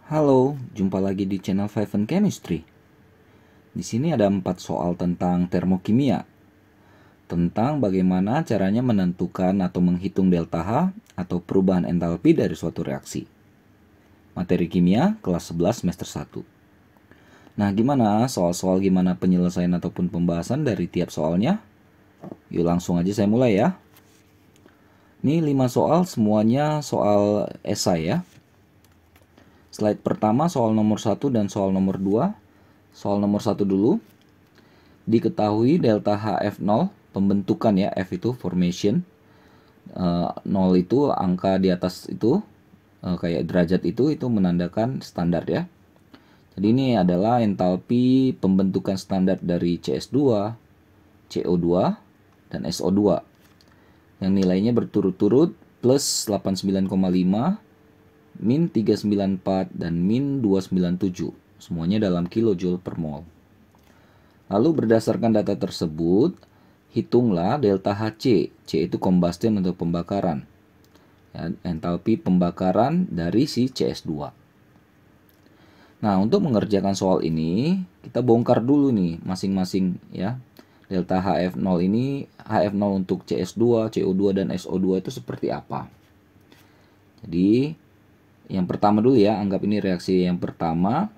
Halo, jumpa lagi di channel Five and Chemistry. Di sini ada 4 soal tentang termokimia, tentang bagaimana caranya menentukan atau menghitung delta H atau perubahan entalpi dari suatu reaksi. Materi kimia kelas 11 semester 1. Nah, gimana soal-soal gimana penyelesaian ataupun pembahasan dari tiap soalnya? Yuk langsung aja saya mulai ya. Ini 5 soal semuanya soal esai ya. Slide pertama soal nomor 1 dan soal nomor 2. Soal nomor 1 dulu. Diketahui delta HF0, pembentukan ya, F itu formation, 0 itu angka di atas itu, kayak derajat itu menandakan standar ya. Jadi ini adalah entalpi pembentukan standar dari CS2, CO2, dan SO2 yang nilainya berturut-turut plus 89,5, min 394, dan min 297. Semuanya dalam kilojoule per mol. Lalu berdasarkan data tersebut, hitunglah delta Hc. C itu combustion atau pembakaran. Ya, entalpi pembakaran dari si CS2. Nah, untuk mengerjakan soal ini, kita bongkar dulu nih masing-masing ya. Delta HF0 ini, HF0 untuk CS2, CO2, dan SO2 itu seperti apa. Jadi, yang pertama dulu ya, anggap ini reaksi yang pertama.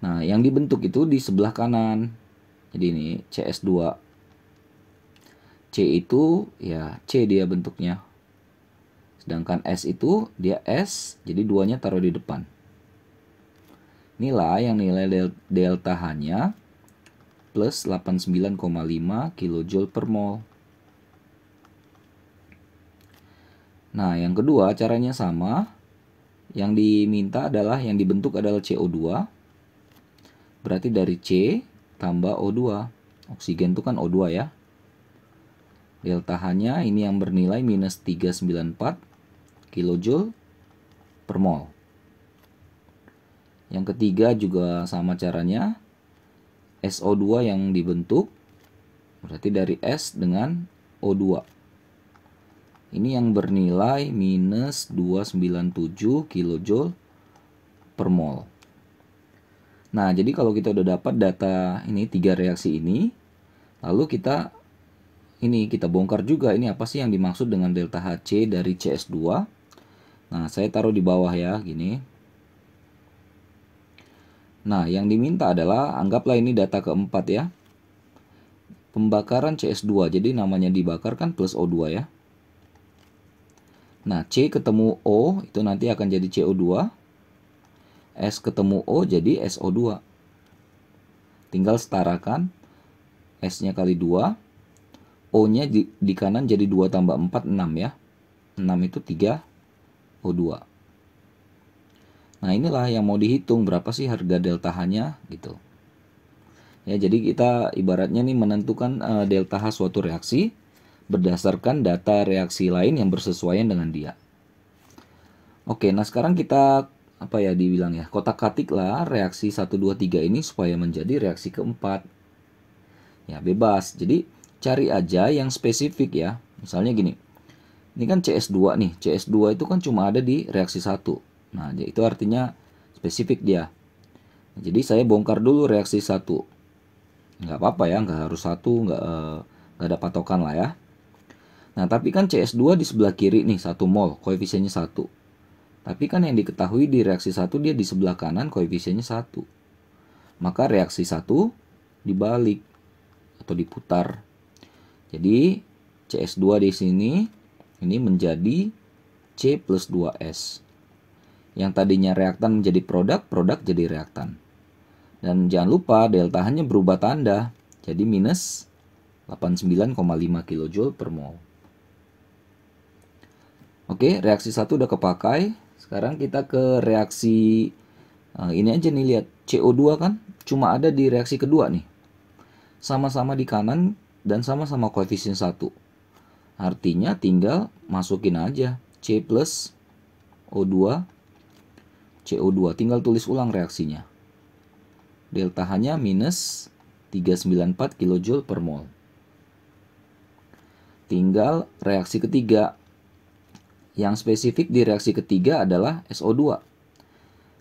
Nah, yang dibentuk itu di sebelah kanan. Jadi ini CS2. C itu ya C dia bentuknya. Sedangkan S itu dia S, jadi duanya taruh di depan. Inilah yang nilai delta H-nya plus 89,5 kJ per mol. Nah, yang kedua caranya sama. Yang diminta adalah, yang dibentuk adalah CO2. Berarti dari C tambah O2. Oksigen itu kan O2 ya. Delta H-nya ini yang bernilai minus 394 kJ per mol. Yang ketiga juga sama caranya. SO2 yang dibentuk berarti dari S dengan O2. Ini yang bernilai minus 297 kJ per mol. Nah, jadi kalau kita udah dapat data ini 3 reaksi ini, lalu kita bongkar juga ini apa sih yang dimaksud dengan delta Hc dari CS2. Nah, saya taruh di bawah ya, gini. Nah, yang diminta adalah, anggaplah ini data keempat ya. Pembakaran CS2, jadi namanya dibakar kan plus O2 ya. Nah, C ketemu O, itu nanti akan jadi CO2. S ketemu O, jadi SO2. Tinggal setarakan, S-nya kali 2. O-nya di kanan jadi 2 tambah 4, 6 ya. 6 itu 3 O2. Nah, inilah yang mau dihitung, berapa sih harga delta H-nya gitu. Ya, jadi kita ibaratnya nih menentukan delta H suatu reaksi berdasarkan data reaksi lain yang bersesuaian dengan dia. Oke, nah sekarang kita apa ya dibilang ya, kotak-katik lah reaksi 1, 2, 3 ini supaya menjadi reaksi keempat. Ya, bebas. Jadi cari aja yang spesifik ya. Misalnya gini. Ini kan CS2 nih. CS2 itu kan cuma ada di reaksi 1. Nah, itu artinya spesifik dia. Jadi saya bongkar dulu reaksi 1. Nggak apa-apa ya, nggak harus 1, nggak ada patokan lah ya. Nah, tapi kan CS2 di sebelah kiri nih 1 mol, koefisiennya 1. Tapi kan yang diketahui di reaksi 1 dia di sebelah kanan koefisiennya 1. Maka reaksi 1 dibalik atau diputar. Jadi CS2 di sini ini menjadi C plus 2S. Yang tadinya reaktan menjadi produk, produk jadi reaktan. Dan jangan lupa delta H-nya berubah tanda, jadi minus 89,5 kJ per mol. Oke, reaksi 1 udah kepakai. Sekarang kita ke reaksi ini aja nih, lihat CO2 kan cuma ada di reaksi kedua nih. Sama-sama di kanan dan sama-sama koefisien 1. Artinya tinggal masukin aja C plus O2 CO2, tinggal tulis ulang reaksinya. Delta H-nya minus 394 kJ per mol. Tinggal reaksi ketiga. Yang spesifik di reaksi ketiga adalah SO2.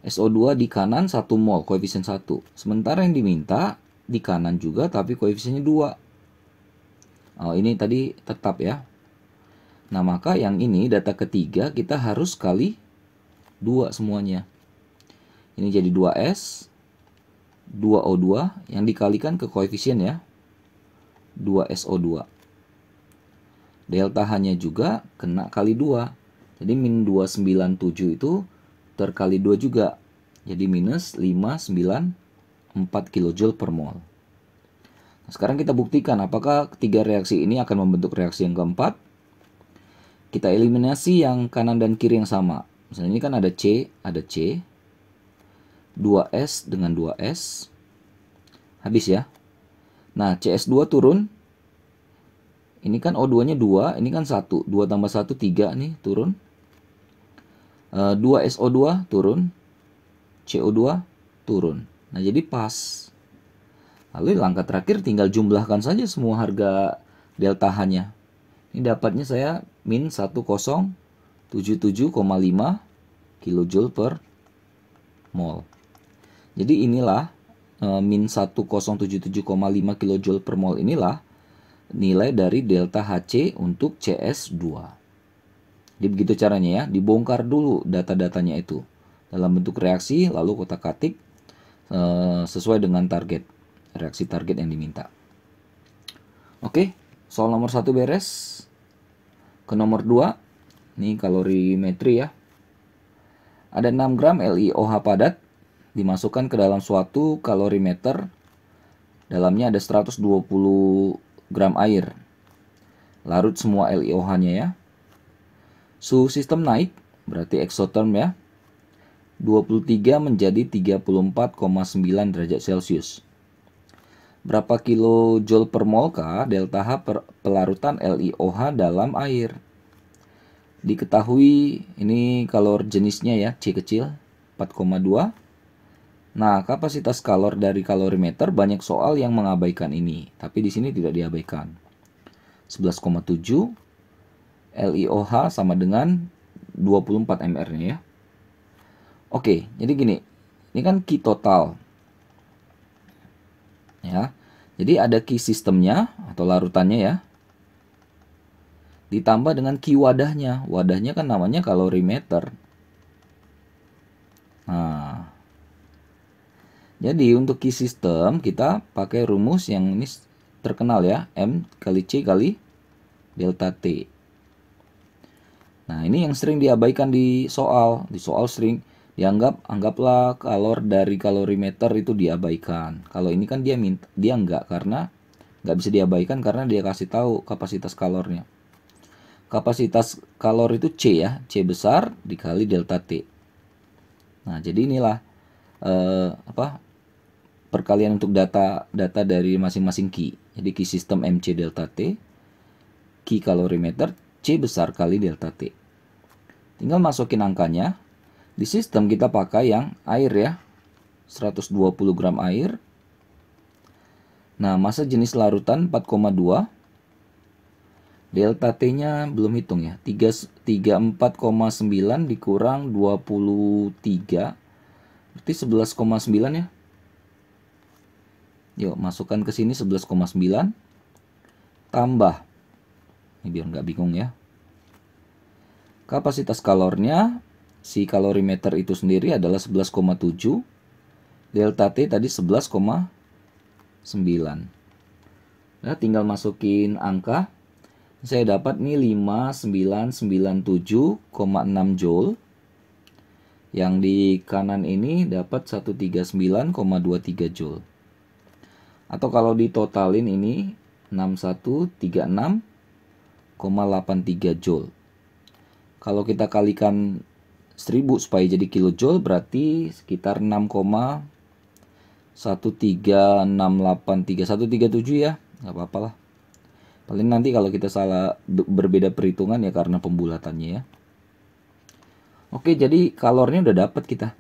SO2 di kanan 1 mol, koefisien 1. Sementara yang diminta di kanan juga tapi koefisiennya 2. Oh, ini tadi tetap ya. Nah, maka yang ini data ketiga kita harus kali 2 semuanya. Ini jadi 2S, 2O2 yang dikalikan ke koefisien ya. 2SO2. Delta H-nya juga kena kali 2. Jadi min 297 itu terkali 2 juga. Jadi minus 594 kJ per mol. Nah, sekarang kita buktikan apakah ketiga reaksi ini akan membentuk reaksi yang keempat. Kita eliminasi yang kanan dan kiri yang sama. Misalnya ini kan ada C, 2S dengan 2S. Habis ya. Nah, CS2 turun. Ini kan O2-nya 2, ini kan 1. 2 tambah 1, 3 nih, turun. 2SO2 turun. CO2 turun. Nah, jadi pas. Lalu langkah terakhir tinggal jumlahkan saja semua harga delta H-nya. Ini dapatnya saya min 1077,5 kJ per mol. Jadi inilah min 1077,5 kJ per mol inilah nilai dari delta HC untuk CS2. Jadi begitu caranya ya, dibongkar dulu data-datanya itu dalam bentuk reaksi, lalu kotak-katik sesuai dengan target, reaksi target yang diminta. Oke, soal nomor 1 beres. Ke nomor 2, ini kalorimetri ya. Ada 6 gram LiOH padat dimasukkan ke dalam suatu kalorimeter. Dalamnya ada 120 gram air. Larut semua LiOH-nya ya. Suhu sistem naik, berarti exotherm ya. 23 menjadi 34,9 derajat Celcius. Berapa kilojoule per mol kah delta H per pelarutan LiOH dalam air? Diketahui ini kalor jenisnya ya, C kecil, 4,2. Nah, kapasitas kalor dari kalorimeter banyak soal yang mengabaikan ini, tapi di sini tidak diabaikan. 11,7 LiOH sama dengan 24 mR-nya ya. Oke, jadi gini. Ini kan Q total. Ya. Jadi ada Q sistemnya atau larutannya ya. Ditambah dengan Q wadahnya. Wadahnya kan namanya kalorimeter. Nah, jadi untuk Q sistem kita pakai rumus yang ini terkenal ya, M kali C kali delta T. Nah, ini yang sering diabaikan di soal. Di soal sering anggaplah kalor dari kalorimeter itu diabaikan. Kalau ini kan dia enggak, karena nggak bisa diabaikan karena dia kasih tahu kapasitas kalornya. Kapasitas kalor itu C ya, C besar dikali delta T. Nah, jadi inilah perkalian untuk data dari masing-masing Q. Jadi Q sistem MC delta T, Q kalorimeter, C besar kali delta T. Tinggal masukin angkanya. Di sistem kita pakai yang air ya, 120 gram air. Nah, massa jenis larutan 4,2. Delta T-nya belum hitung ya, 34,9 dikurang 23, berarti 11,9 ya. Yuk, masukkan ke sini 11,9 tambah. Ini biar nggak bingung ya. Kapasitas kalornya si kalorimeter itu sendiri adalah 11,7. Delta T tadi 11,9. Nah, tinggal masukin angka. Saya dapat nih 5997,6 joule. Yang di kanan ini dapat 139,23 joule. Atau kalau ditotalin ini 6136,83 joule. Kalau kita kalikan 1000 supaya jadi kilojoule berarti sekitar 6,13683 ya. Nggak apa-apa lah. Paling nanti kalau kita salah berbeda perhitungan ya karena pembulatannya ya. Oke, jadi kalornya udah dapat kita.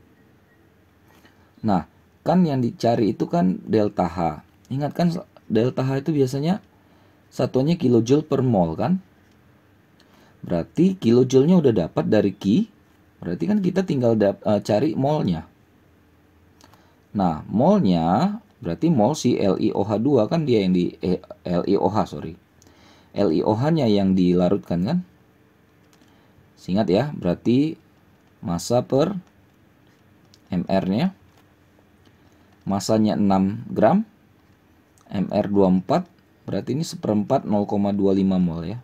Nah, kan yang dicari itu kan delta H. Ingat kan delta H itu biasanya satuannya kilojoule per mol kan? Berarti kilojoule-nya udah dapat dari Q. Berarti kan kita tinggal cari molnya. Nah, molnya berarti mol si LiOH2 kan dia yang di LiOH, sorry. LiOH-nya yang dilarutkan kan? Ingat ya, berarti massa per mR-nya. Masanya 6 gram. MR 24, berarti ini seperempat 0,25 mol ya.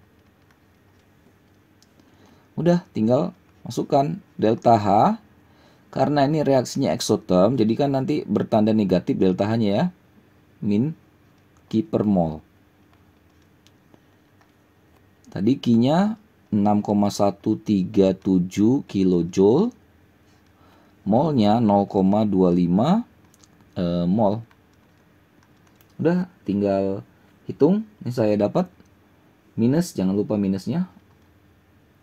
Udah, tinggal masukkan delta H. Karena ini reaksinya eksoterm, jadi kan nanti bertanda negatif delta H-nya ya. Min Ki per mol. Tadi Ki-nya 6,137 kilojoule. Molnya 0,25 mol. Udah, tinggal hitung. Ini saya dapat minus, jangan lupa minusnya.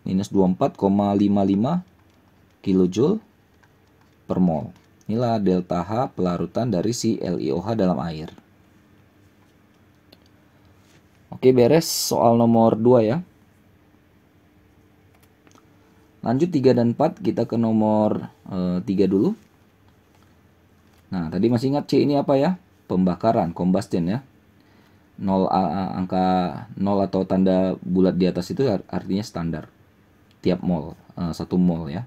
Minus 24,55 kilojoule per mol. Inilah delta H pelarutan dari si LiOH dalam air. Oke, beres soal nomor 2 ya. Lanjut 3 dan 4, kita ke nomor 3 dulu. Nah, tadi masih ingat C ini apa ya? Pembakaran, combustion ya. 0, angka 0 atau tanda bulat di atas itu artinya standar. Tiap mol, 1 mol ya.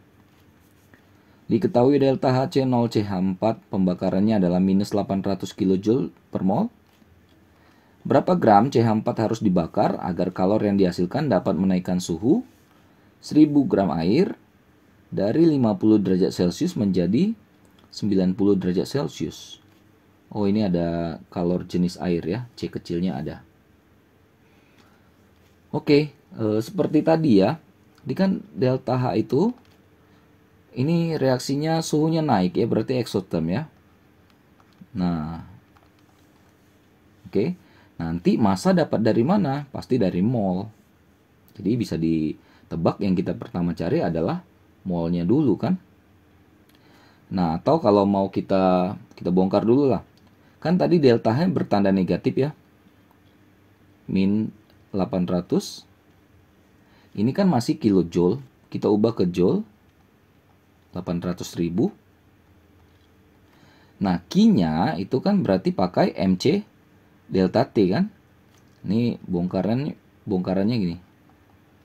Diketahui delta HC0CH4 pembakarannya adalah minus 800 kJ per mol. Berapa gram CH4 harus dibakar agar kalor yang dihasilkan dapat menaikkan suhu 1000 gram air dari 50 derajat Celcius menjadi 90 derajat Celcius. Oh, ini ada kalor jenis air ya, C kecilnya ada. Oke, seperti tadi ya. Ini kan delta H itu, ini reaksinya suhunya naik ya, berarti eksoterm ya. Nah, oke. Nanti massa dapat dari mana? Pasti dari mol. Jadi bisa ditebak yang kita pertama cari adalah molnya dulu kan. Nah, atau kalau mau kita bongkar dulu lah. Kan tadi delta H bertanda negatif ya. Min 800. Ini kan masih kilojoule. Kita ubah ke joule. 800.000. Nah, Q-nya itu kan berarti pakai MC delta T kan. Ini bongkarannya gini.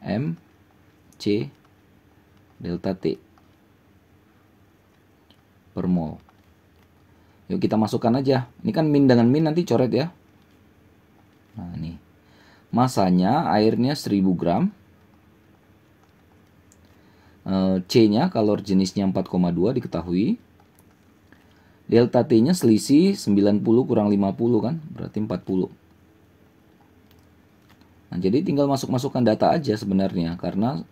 MC delta T per mol. Yuk kita masukkan aja. Ini kan min dengan min nanti coret ya. Nah, ini. Masanya airnya 1000 gram. C-nya kalor jenisnya 4,2 diketahui. Delta T-nya selisih 90 kurang 50 kan, berarti 40. Nah, jadi tinggal masukkan data aja sebenarnya karena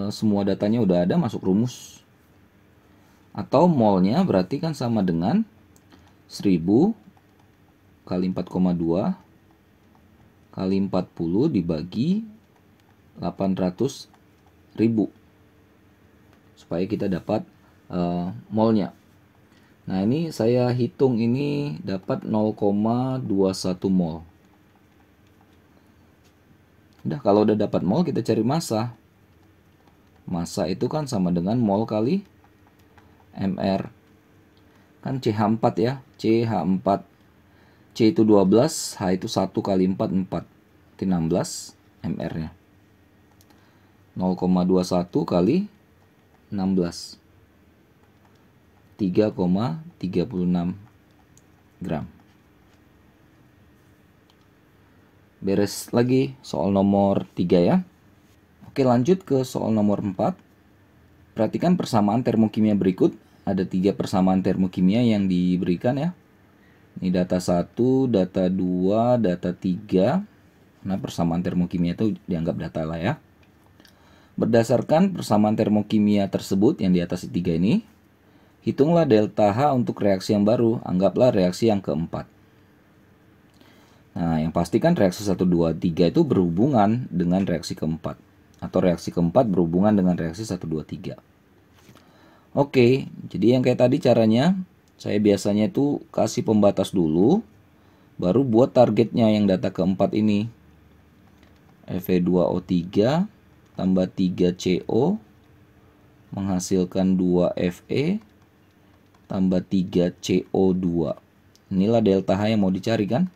semua datanya udah ada masuk rumus. Atau molnya berarti kan sama dengan 1000 kali 4,2 kali 40 dibagi 800.000 supaya kita dapat molnya. Nah, ini saya hitung ini dapat 0,21 mol. Udah, kalau udah dapat mol kita cari massa. Massa itu kan sama dengan mol kali mR. Kan CH4 ya, CH4. C itu 12, H itu 1 kali 4, 4. Itu 16 mR-nya. 0,21 kali 16. 3,36 gram. Beres lagi soal nomor 3 ya. Oke, lanjut ke soal nomor 4. Perhatikan persamaan termokimia berikut. Ada 3 persamaan termokimia yang diberikan ya. Ini data 1, data 2, data 3. Nah, persamaan termokimia itu dianggap data lah ya. Berdasarkan persamaan termokimia tersebut yang di atas 3 ini, hitunglah delta H untuk reaksi yang baru. Anggaplah reaksi yang keempat. Nah, yang pasti kan reaksi 1, 2, 3 itu berhubungan dengan reaksi keempat. Atau reaksi keempat berhubungan dengan reaksi 1, 2, 3. Oke, jadi yang kayak tadi caranya, saya biasanya itu kasih pembatas dulu, baru buat targetnya yang data keempat ini. Fe2O3 tambah 3CO menghasilkan 2Fe tambah 3CO2. Inilah delta H yang mau dicari kan?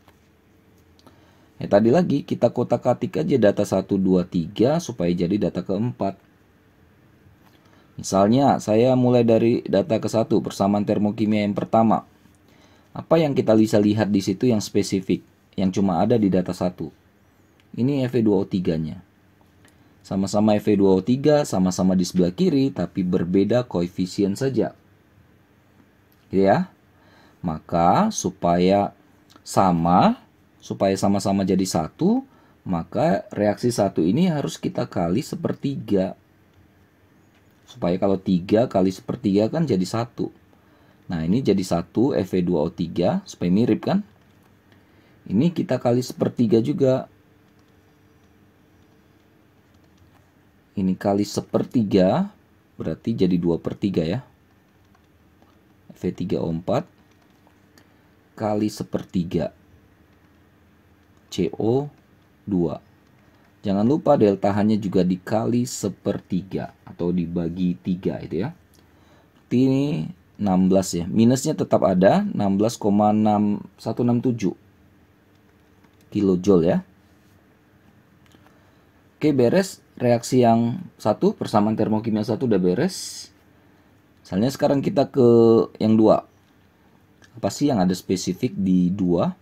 Tadi lagi kita kotak-katik aja data 1, 2, 3 supaya jadi data keempat. Misalnya saya mulai dari data ke-1, persamaan termokimia yang pertama. Apa yang kita bisa lihat di situ yang spesifik, yang cuma ada di data 1? Ini Fe2O3-nya. Sama-sama Fe2O3, sama-sama di sebelah kiri, tapi berbeda koefisien saja. Ya. Maka supaya sama-sama jadi satu, maka reaksi satu ini harus kita kali sepertiga. Supaya kalau 3 kali sepertiga kan jadi 1. Nah ini jadi 1 Fe2O3, supaya mirip kan. Ini kita kali sepertiga juga. Ini kali sepertiga, berarti jadi 2/3 ya. Fe3O4 kali sepertiga CO2. Jangan lupa delta H-nya juga dikali sepertiga atau dibagi 3 itu ya. Ini 16 ya. Minusnya tetap ada, 16,6167 kilojoule ya. Oke, beres. Reaksi yang satu, persamaan termokimia satu udah beres. Misalnya sekarang kita ke yang 2. Apa sih yang ada spesifik di 2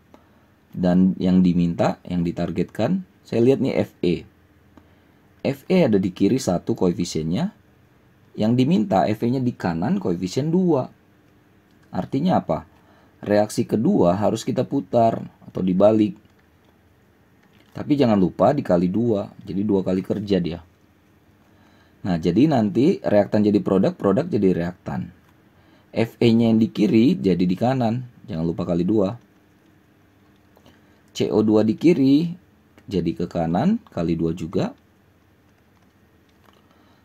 dan yang diminta, yang ditargetkan? Saya lihat nih Fe. Fe ada di kiri 1 koefisiennya. Yang diminta Fe-nya di kanan koefisien 2. Artinya apa? Reaksi kedua harus kita putar atau dibalik. Tapi jangan lupa dikali 2. Jadi 2 kali kerja dia. Nah, jadi nanti reaktan jadi produk, produk jadi reaktan. Fe-nya yang di kiri jadi di kanan. Jangan lupa kali 2. CO2 di kiri jadi ke kanan, kali 2 juga.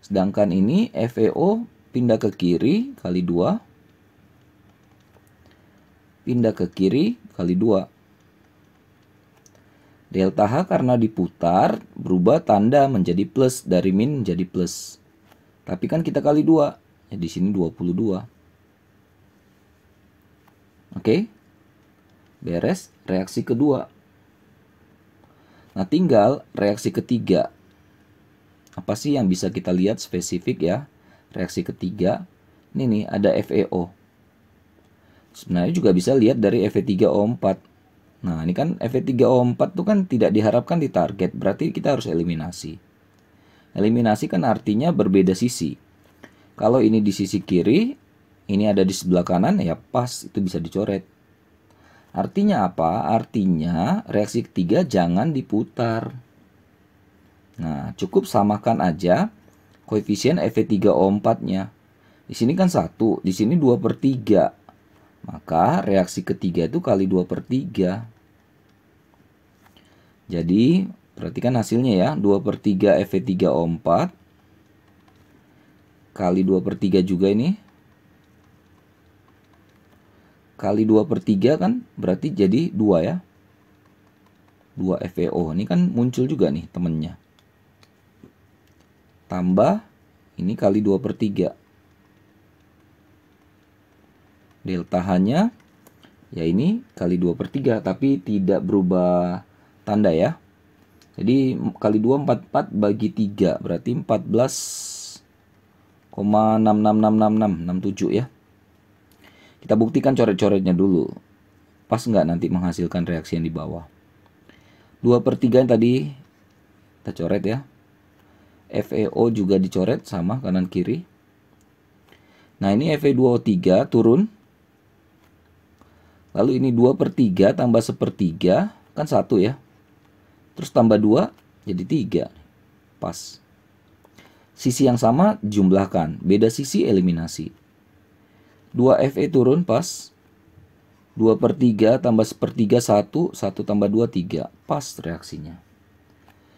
Sedangkan ini FeO pindah ke kiri, kali 2. Pindah ke kiri, kali 2. Delta H karena diputar, berubah tanda menjadi plus, dari min menjadi plus. Tapi kan kita kali 2, ya di sini 22. Oke, beres reaksi kedua. Nah, tinggal reaksi ketiga. Apa sih yang bisa kita lihat spesifik ya? Reaksi ketiga, ini nih ada FeO. Sebenarnya juga bisa lihat dari Fe3O4. Nah, ini kan Fe3O4 tuh kan tidak diharapkan di target, berarti kita harus eliminasi. Eliminasi kan artinya berbeda sisi. Kalau ini di sisi kiri, ini ada di sebelah kanan, ya pas, itu bisa dicoret. Artinya apa? Artinya reaksi ketiga jangan diputar. Nah, cukup samakan aja koefisien Fe3O4-nya. Di sini kan 1, di sini 2/3. Maka reaksi ketiga itu kali 2/3. Jadi, perhatikan hasilnya ya. 2/3 Fe3O4 kali 2/3 juga ini. Kali 2/3 kan berarti jadi 2 ya. 2 FeO. Ini kan muncul juga nih temennya. Tambah ini kali 2/3. Delta H-nya ya ini kali 2/3, tapi tidak berubah tanda ya. Jadi kali 2 44 bagi 3 berarti 14,666667 ya. Kita buktikan coret-coretnya dulu. Pas nggak nanti menghasilkan reaksi yang di bawah. 2/3 yang tadi kita coret ya. FeO juga dicoret sama kanan kiri. Nah, ini Fe2O3 turun. Lalu ini 2/3 tambah 1/3 kan 1 ya. Terus tambah 2 jadi 3. Pas. Sisi yang sama jumlahkan, beda sisi eliminasi. 2 Fe turun pas. 2/3 tambah 1/3 1, 1 tambah 2 3. Pas reaksinya.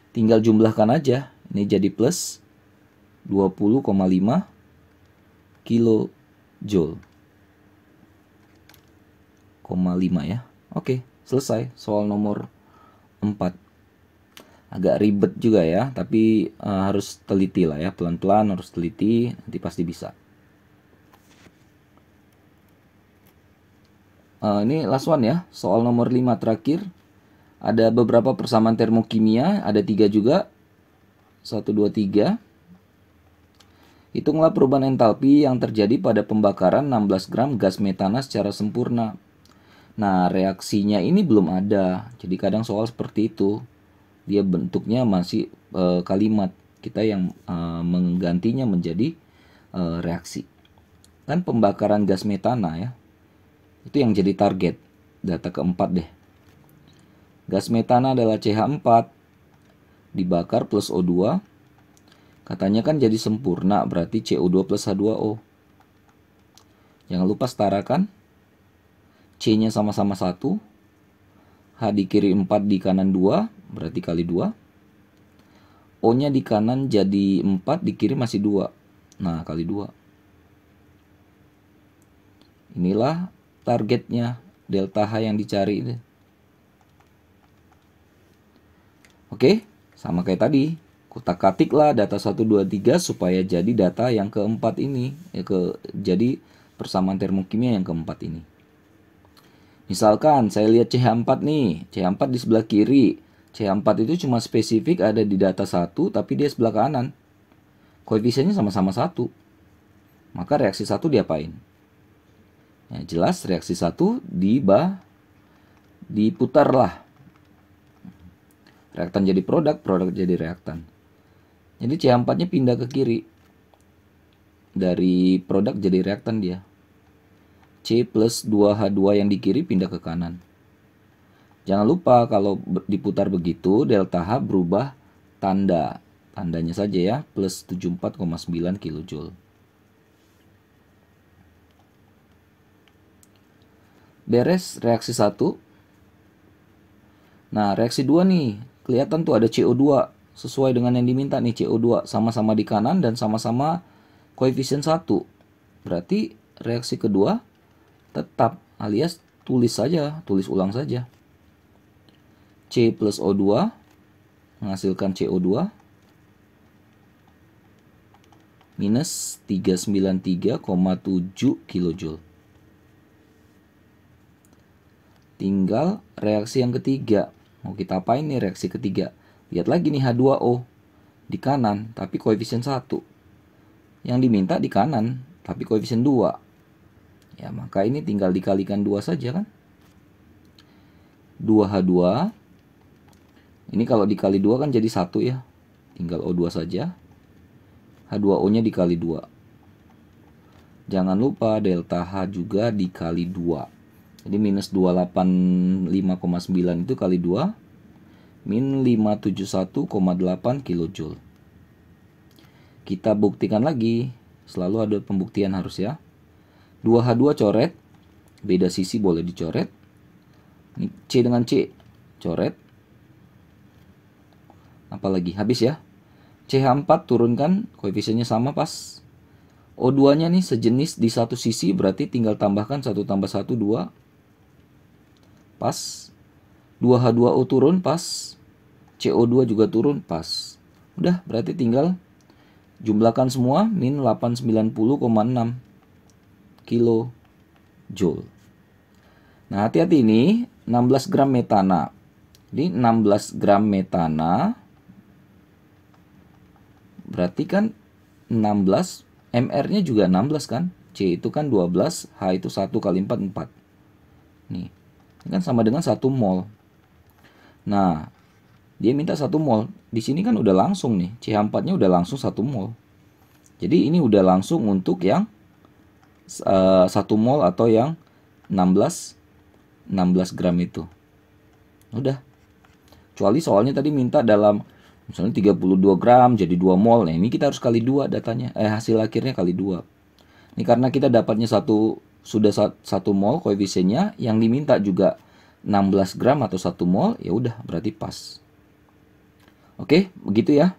Tinggal jumlahkan aja. Ini jadi plus 20,5 kilojoule. 0,5 ya. Oke, selesai soal nomor 4. Agak ribet juga ya, tapi harus teliti lah ya, pelan-pelan harus teliti, nanti pasti bisa. Ini last one ya, soal nomor 5 terakhir. Ada beberapa persamaan termokimia, ada 3 juga. 1, 2, 3. Hitunglah perubahan entalpi yang terjadi pada pembakaran 16 gram gas metana secara sempurna. Nah, reaksinya ini belum ada. Jadi kadang soal seperti itu. Dia bentuknya masih kalimat. Kita yang menggantinya menjadi reaksi. Kan pembakaran gas metana ya. Itu yang jadi target. Data keempat deh. Gas metana adalah CH4 dibakar plus O2. Katanya kan jadi sempurna, berarti CO2 plus H2O. Jangan lupa setarakan. C-nya sama-sama 1. H di kiri 4, di kanan 2, berarti kali 2. O-nya di kanan jadi 4, di kiri masih 2. Nah, kali 2. Inilah targetnya, delta H yang dicari ini. Oke, sama kayak tadi. Kutak-katiklah data 1, 2, 3 supaya jadi data yang keempat ini. Jadi persamaan termokimia yang keempat ini. Misalkan saya lihat CH4 nih. CH4 di sebelah kiri. CH4 itu cuma spesifik ada di data 1, tapi dia sebelah kanan. Koefisiennya sama-sama 1. Maka reaksi 1 diapain? Ya, jelas reaksi 1 diputarlah. Reaktan jadi produk, produk jadi reaktan. Jadi CH4-nya pindah ke kiri. Dari produk jadi reaktan dia. C plus 2H2 yang di kiri pindah ke kanan. Jangan lupa kalau diputar begitu, delta H berubah tanda. Tandanya saja ya, plus 74,9 kJ. Beres reaksi 1. Nah, reaksi 2 nih. Kelihatan tuh ada CO2. Sesuai dengan yang diminta nih, CO2 sama-sama di kanan dan sama-sama koefisien 1. Berarti reaksi kedua tetap, alias tulis ulang saja. C plus O2 menghasilkan CO2 minus 393,7 kJ. Tinggal reaksi yang ketiga. Mau kita apain nih reaksi ketiga? Lihat lagi nih H2O di kanan, tapi koefisien 1. Yang diminta di kanan, tapi koefisien 2. Ya, maka ini tinggal dikalikan 2 saja kan. 2H2. Ini kalau dikali 2 kan jadi 1 ya. Tinggal O2 saja. H2O-nya dikali 2. Jangan lupa delta H juga dikali 2. Jadi minus 285,9 itu kali 2. Min 571,8 kJ. Kita buktikan lagi. Selalu ada pembuktian harus ya. 2H2 coret. Beda sisi boleh dicoret. Ini C dengan C. Coret. Apalagi habis ya. CH4 turunkan. Koefisiennya sama pas. O2 nya nih sejenis di satu sisi. Berarti tinggal tambahkan 1 tambah 1 2. Pas. 2H2O turun pas. CO2 juga turun pas. Udah, berarti tinggal jumlahkan semua min 890,6 kilojoule. Nah, hati-hati ini 16 gram metana. Jadi 16 gram metana berarti kan 16, MR-nya juga 16 kan? C itu kan 12, H itu 1 kali 4 4. Nih. Ini kan sama dengan 1 mol. Nah, dia minta 1 mol. Di sini kan udah langsung nih. CH4-nya udah langsung 1 mol. Jadi ini udah langsung untuk yang 1 mol atau yang 16 gram itu. Udah. Kecuali soalnya tadi minta dalam misalnya 32 gram jadi 2 mol. Nah, ini kita harus kali 2 datanya. Hasil akhirnya kali 2. Ini karena kita dapatnya sudah 1 mol koefisiennya, yang diminta juga 16 gram atau 1 mol, ya udah berarti pas. Oke, begitu ya.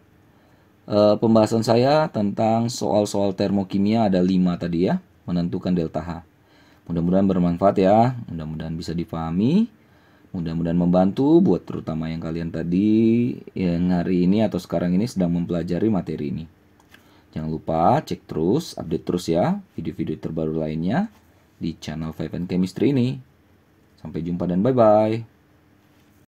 Pembahasan saya tentang soal-soal termokimia ada 5 tadi ya, menentukan delta H. Mudah-mudahan bermanfaat ya, mudah-mudahan bisa dipahami, mudah-mudahan membantu buat terutama yang kalian tadi yang hari ini atau sekarang ini sedang mempelajari materi ini. Jangan lupa cek terus, update terus ya video-video terbaru lainnya di channel 5N Chemistry ini. Sampai jumpa dan bye-bye.